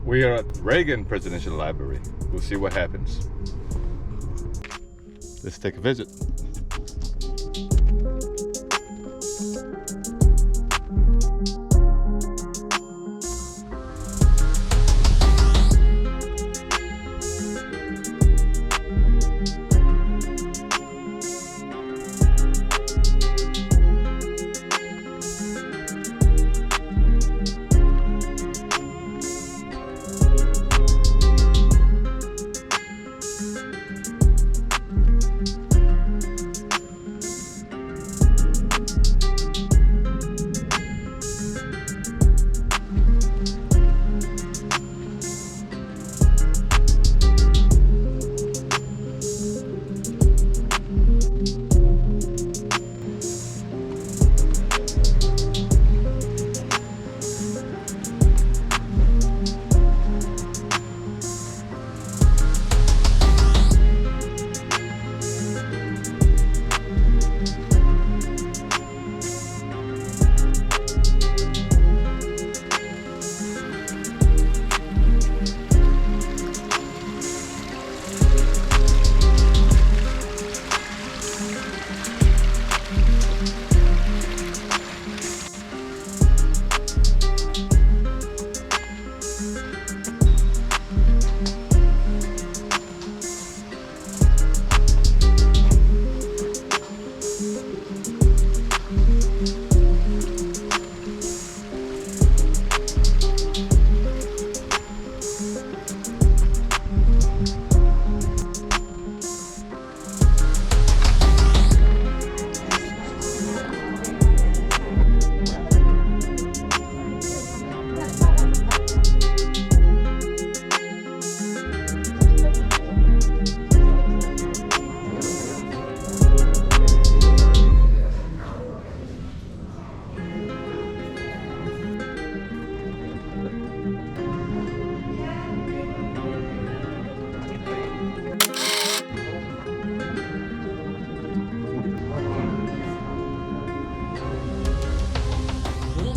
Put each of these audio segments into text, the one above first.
We are at Reagan Presidential Library. We'll see what happens. Let's take a visit.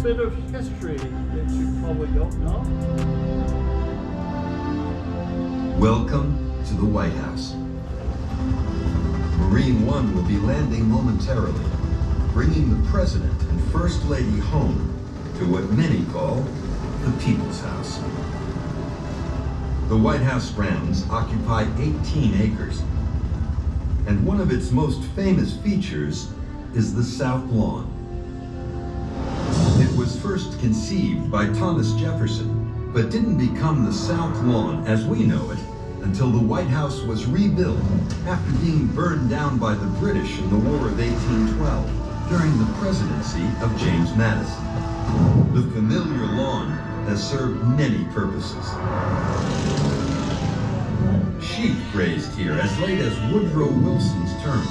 Bit of history that you probably don't know. Welcome to the White House. Marine One will be landing momentarily, bringing the President and First Lady home to what many call the People's House. The White House grounds occupy 18 acres, and one of its most famous features is the South Lawn. It was first conceived by Thomas Jefferson, but didn't become the South Lawn as we know it until the White House was rebuilt after being burned down by the British in the War of 1812 during the presidency of James Madison. The familiar lawn has served many purposes. Sheep grazed here as late as Woodrow Wilson's term.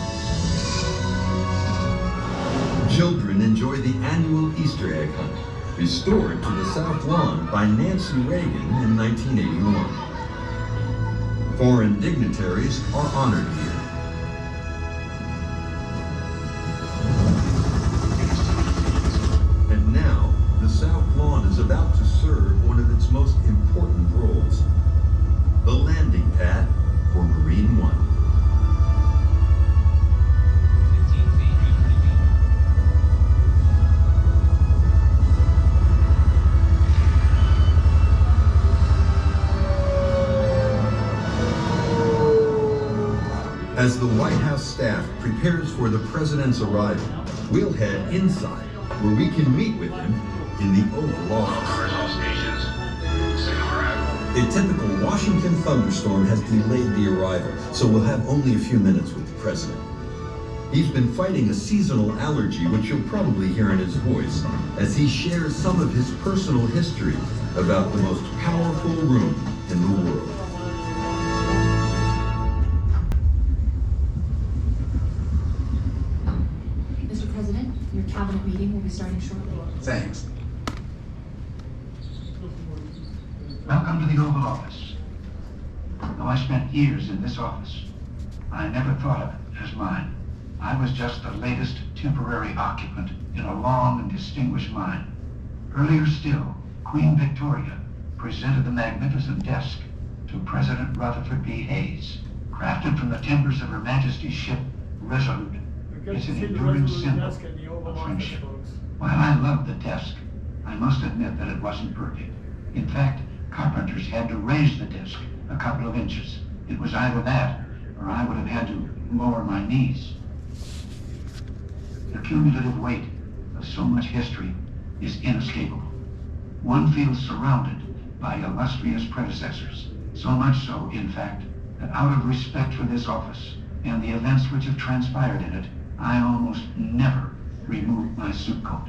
Children enjoy the annual Easter egg hunt, restored to the South Lawn by Nancy Reagan in 1981. Foreign dignitaries are honored here. And now, the South Lawn is about to serve one of its most important roles, the landing pad for Marine One. As the White House staff prepares for the President's arrival, we'll head inside, where we can meet with him in the Oval Office. A typical Washington thunderstorm has delayed the arrival, so we'll have only a few minutes with the President. He's been fighting a seasonal allergy, which you'll probably hear in his voice, as he shares some of his personal history about the most powerful room in the world. Your cabinet meeting will be starting shortly. Thanks. Welcome to the Oval Office. Though I spent years in this office, I never thought of it as mine. I was just the latest temporary occupant in a long and distinguished mine. Earlier still, Queen Victoria presented the magnificent desk to President Rutherford B. Hayes. Crafted from the timbers of Her Majesty's ship, Resolute, it's an enduring symbol of friendship. While I loved the desk, I must admit that it wasn't perfect. In fact, carpenters had to raise the desk a couple of inches. It was either that, or I would have had to lower my knees. The cumulative weight of so much history is inescapable. One feels surrounded by illustrious predecessors, so much so, in fact, that out of respect for this office and the events which have transpired in it, I almost never remove my suit coat.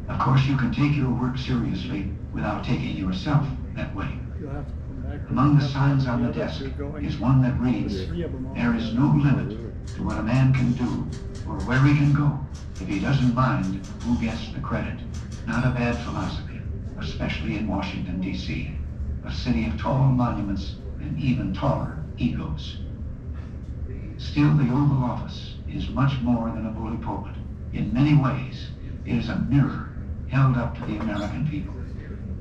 Of course, you can take your work seriously without taking yourself that way. You'll have to come back. Among the signs on the desk is one that reads, "There is no limit to what a man can do or where he can go if he doesn't mind who gets the credit." Not a bad philosophy, especially in Washington, D.C., a city of tall monuments and even taller egos. Still, the Oval Office is much more than a bully pulpit. In many ways, it is a mirror held up to the American people.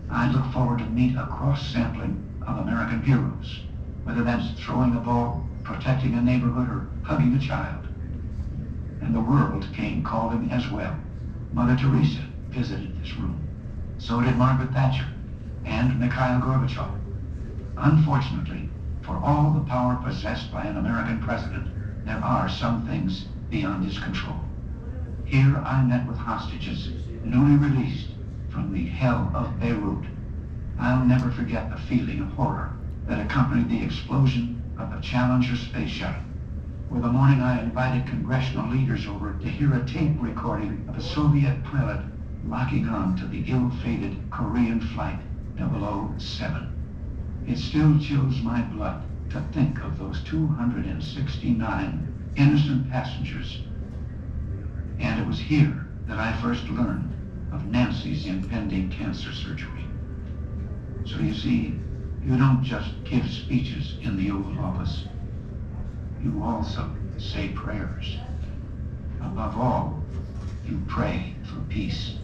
I look forward to meet a cross-sampling of American heroes, whether that's throwing a ball, protecting a neighborhood, or hugging a child. And the world came calling as well. Mother Teresa visited this room. So did Margaret Thatcher and Mikhail Gorbachev. Unfortunately, for all the power possessed by an American president, there are some things beyond his control. Here I met with hostages newly released from the hell of Beirut. I'll never forget the feeling of horror that accompanied the explosion of the Challenger space shuttle. Where the morning I invited congressional leaders over to hear a tape recording of a Soviet pilot locking on to the ill-fated Korean flight 007. It still chills my blood to think of those 269 innocent passengers. And it was here that I first learned of Nancy's impending cancer surgery. So you see, you don't just give speeches in the Oval Office. You also say prayers. Above all, you pray for peace.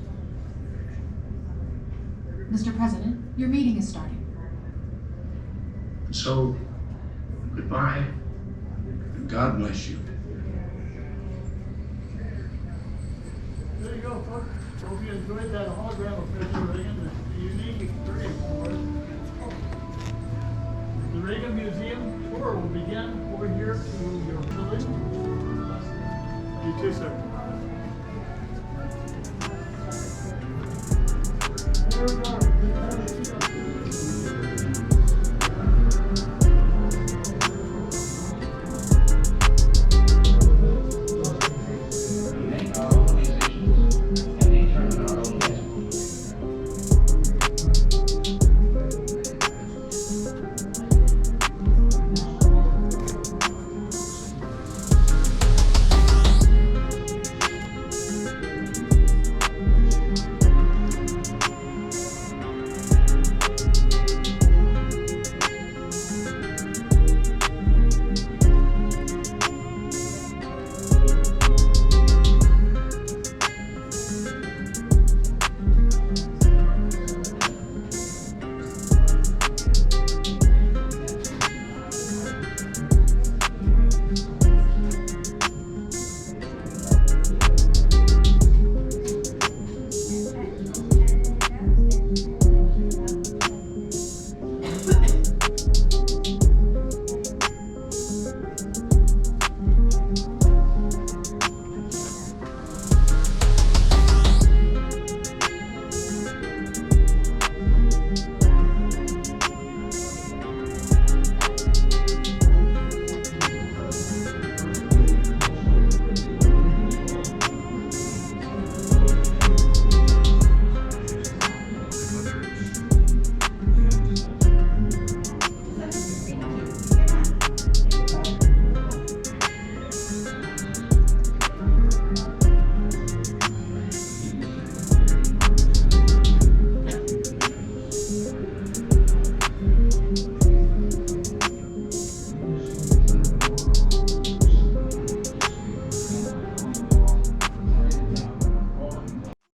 Mr. President, your meeting is starting. So, goodbye, and God bless you. There you go, folks. Hope you enjoyed that hologram of President Reagan. It's a unique experience for us. The Reagan Museum tour will begin over here to your village. You too, sir. Here we go.